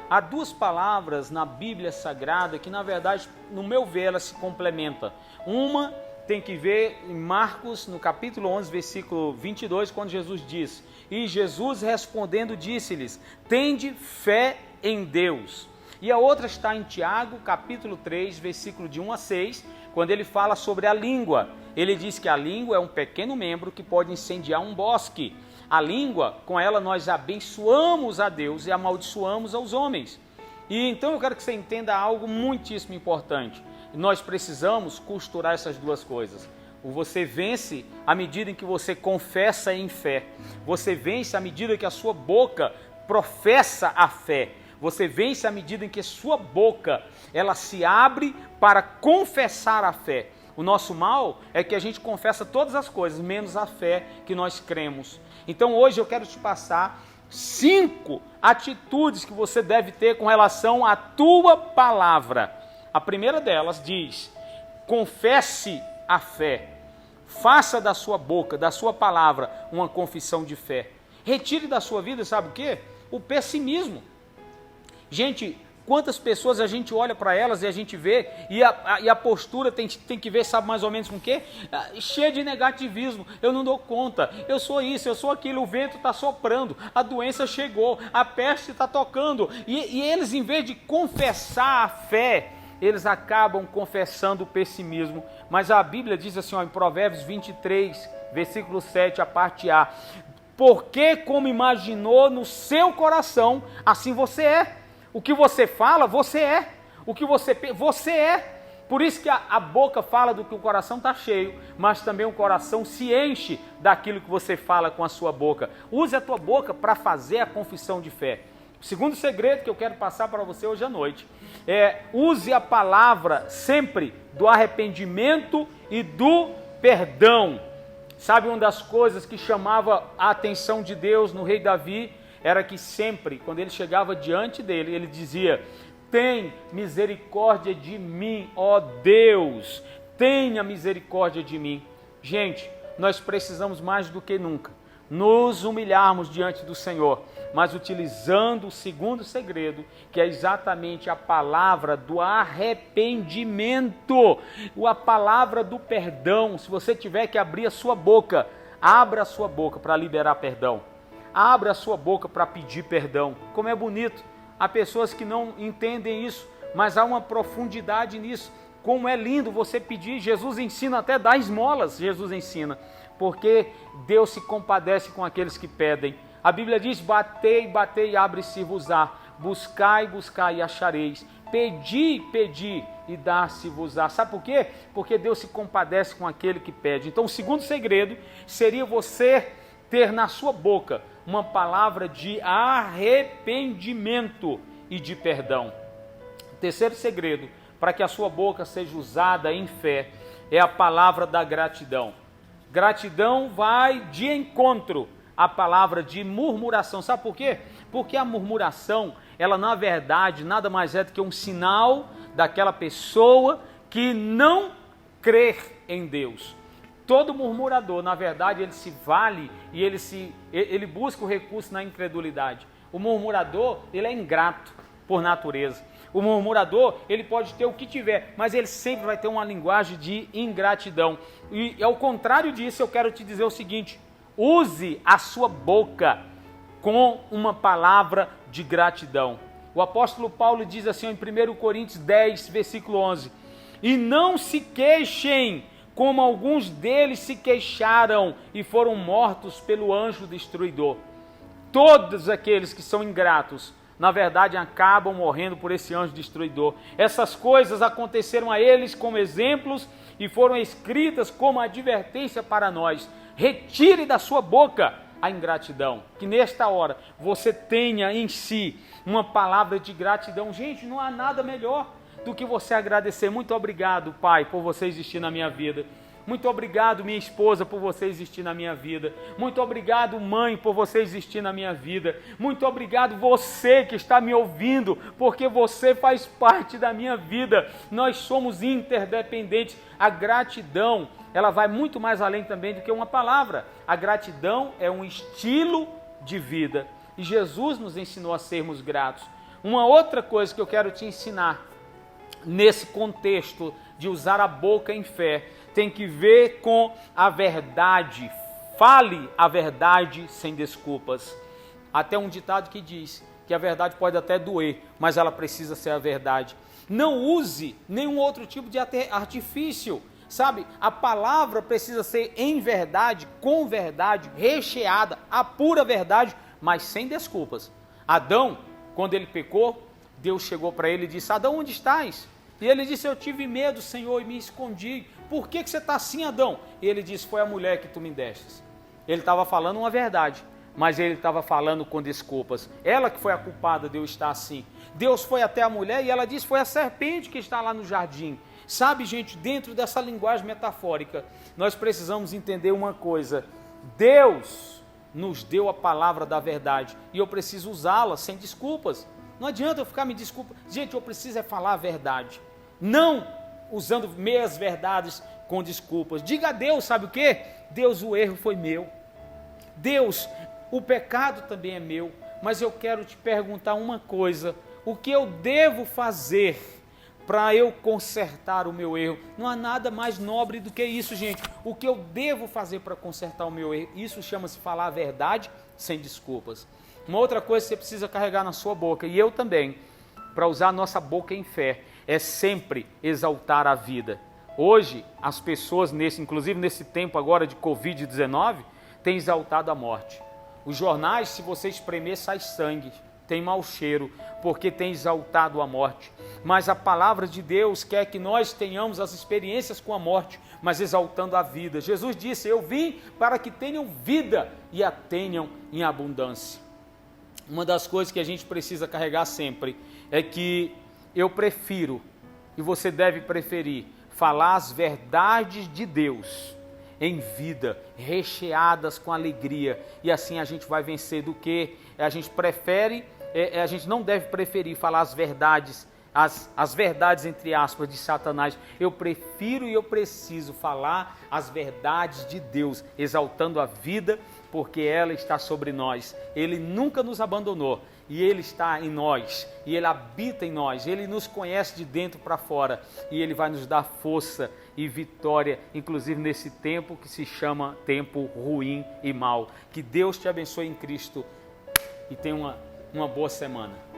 há duas palavras na Bíblia Sagrada que, na verdade, no meu ver, elas se complementam. Uma tem que ver em Marcos, no capítulo 11, versículo 22, quando Jesus diz: e Jesus respondendo disse-lhes: tende fé em Deus. E a outra está em Tiago, capítulo 3, versículo de 1 a 6, quando ele fala sobre a língua. Ele diz que a língua é um pequeno membro que pode incendiar um bosque. A língua, com ela nós abençoamos a Deus e amaldiçoamos aos homens. E então eu quero que você entenda algo muitíssimo importante. Nós precisamos costurar essas duas coisas. Você vence à medida em que você confessa em fé. Você vence à medida que a sua boca professa a fé. Você vence à medida em que sua boca ela se abre para confessar a fé. O nosso mal é que a gente confessa todas as coisas, menos a fé que nós cremos. Então hoje eu quero te passar 5 atitudes que você deve ter com relação à tua palavra. A primeira delas diz: confesse a fé. Faça da sua boca, da sua palavra, uma confissão de fé. Retire da sua vida, sabe o quê? O pessimismo. Gente, quantas pessoas a gente olha para elas e a gente vê, e a postura tem que ver, sabe mais ou menos com o quê? Cheia de negativismo. Eu não dou conta, eu sou isso, eu sou aquilo, o vento está soprando, a doença chegou, a peste está tocando. E eles, em vez de confessar a fé, eles acabam confessando o pessimismo. Mas a Bíblia diz assim, ó, em Provérbios 23, versículo 7, a parte A: porque como imaginou no seu coração, assim você é. O que você fala, você é. O que você é. Por isso que a boca fala do que o coração está cheio, mas também o coração se enche daquilo que você fala com a sua boca. Use a tua boca para fazer a confissão de fé. O segundo segredo que eu quero passar para você hoje à noite é: use a palavra sempre do arrependimento e do perdão. Sabe, uma das coisas que chamava a atenção de Deus no rei Davi era que sempre, quando ele chegava diante dele, ele dizia: tem misericórdia de mim, ó Deus, tenha misericórdia de mim. Gente, nós precisamos mais do que nunca nos humilharmos diante do Senhor, mas utilizando o segundo segredo, que é exatamente a palavra do arrependimento, a palavra do perdão. Se você tiver que abrir a sua boca, abra a sua boca para liberar perdão. Abra a sua boca para pedir perdão. Como é bonito. Há pessoas que não entendem isso, mas há uma profundidade nisso. Como é lindo você pedir. Jesus ensina até dar esmolas. Jesus ensina. Porque Deus se compadece com aqueles que pedem. A Bíblia diz: batei, batei, abre-se-vos-á. Buscai, buscai e achareis. Pedi, pedi e dar-se-vos-á. Sabe por quê? Porque Deus se compadece com aquele que pede. Então o segundo segredo seria você ter na sua boca uma palavra de arrependimento e de perdão. O terceiro segredo para que a sua boca seja usada em fé é a palavra da gratidão. Gratidão vai de encontro à palavra de murmuração. Sabe por quê? Porque a murmuração, ela na verdade nada mais é do que um sinal daquela pessoa que não crê em Deus. Todo murmurador, na verdade, ele se vale e ele busca o recurso na incredulidade. O murmurador, ele é ingrato por natureza. O murmurador, ele pode ter o que tiver, mas ele sempre vai ter uma linguagem de ingratidão. E ao contrário disso, eu quero te dizer o seguinte: use a sua boca com uma palavra de gratidão. O apóstolo Paulo diz assim em 1 Coríntios 10, versículo 11: e não se queixem, como alguns deles se queixaram e foram mortos pelo anjo destruidor. Todos aqueles que são ingratos, na verdade, acabam morrendo por esse anjo destruidor. Essas coisas aconteceram a eles como exemplos e foram escritas como advertência para nós. Retire da sua boca a ingratidão. Que nesta hora você tenha em si uma palavra de gratidão. Gente, não há nada melhor do que você agradecer. Muito obrigado, Pai, por você existir na minha vida. Muito obrigado, minha esposa, por você existir na minha vida. Muito obrigado, mãe, por você existir na minha vida. Muito obrigado, você que está me ouvindo, porque você faz parte da minha vida. Nós somos interdependentes. A gratidão, ela vai muito mais além também do que uma palavra. A gratidão é um estilo de vida. E Jesus nos ensinou a sermos gratos. Uma outra coisa que eu quero te ensinar nesse contexto de usar a boca em fé tem que ver com a verdade. Fale a verdade sem desculpas. Até um ditado que diz que a verdade pode até doer, mas ela precisa ser a verdade. Não use nenhum outro tipo de artifício, sabe? A palavra precisa ser em verdade, com verdade, recheada, a pura verdade, mas sem desculpas. Adão, quando ele pecou, Deus chegou para ele e disse: Adão, onde estás? E ele disse: eu tive medo, Senhor, e me escondi. Por que você está assim, Adão? E ele disse: foi a mulher que tu me destes. Ele estava falando uma verdade, mas ele estava falando com desculpas. Ela que foi a culpada de eu estar assim. Deus foi até a mulher e ela disse: foi a serpente que está lá no jardim. Sabe, gente, dentro dessa linguagem metafórica, nós precisamos entender uma coisa. Deus nos deu a palavra da verdade e eu preciso usá-la sem desculpas. Não adianta eu ficar me desculpando. Gente, eu preciso é falar a verdade. Não usando meias verdades com desculpas. Diga a Deus, sabe o quê? Deus, o erro foi meu. Deus, o pecado também é meu. Mas eu quero te perguntar uma coisa. O que eu devo fazer para eu consertar o meu erro? Não há nada mais nobre do que isso, gente. O que eu devo fazer para consertar o meu erro? Isso chama-se falar a verdade sem desculpas. Uma outra coisa que você precisa carregar na sua boca, e eu também, para usar a nossa boca em fé, é sempre exaltar a vida. Hoje, as pessoas, inclusive nesse tempo agora de Covid-19, têm exaltado a morte. Os jornais, se você espremer, sai sangue, tem mau cheiro, porque tem exaltado a morte. Mas a palavra de Deus quer que nós tenhamos as experiências com a morte, mas exaltando a vida. Jesus disse: eu vim para que tenham vida e a tenham em abundância. Uma das coisas que a gente precisa carregar sempre é que eu prefiro, e você deve preferir, falar as verdades de Deus em vida, recheadas com alegria, e assim a gente vai vencer do que a gente prefere, a gente não deve preferir falar as verdades, as verdades entre aspas de Satanás. Eu prefiro e eu preciso falar as verdades de Deus, exaltando a vida, porque ela está sobre nós. Ele nunca nos abandonou e Ele está em nós, e Ele habita em nós, Ele nos conhece de dentro para fora, e Ele vai nos dar força e vitória, inclusive nesse tempo que se chama tempo ruim e mau. Que Deus te abençoe em Cristo e tenha uma boa semana.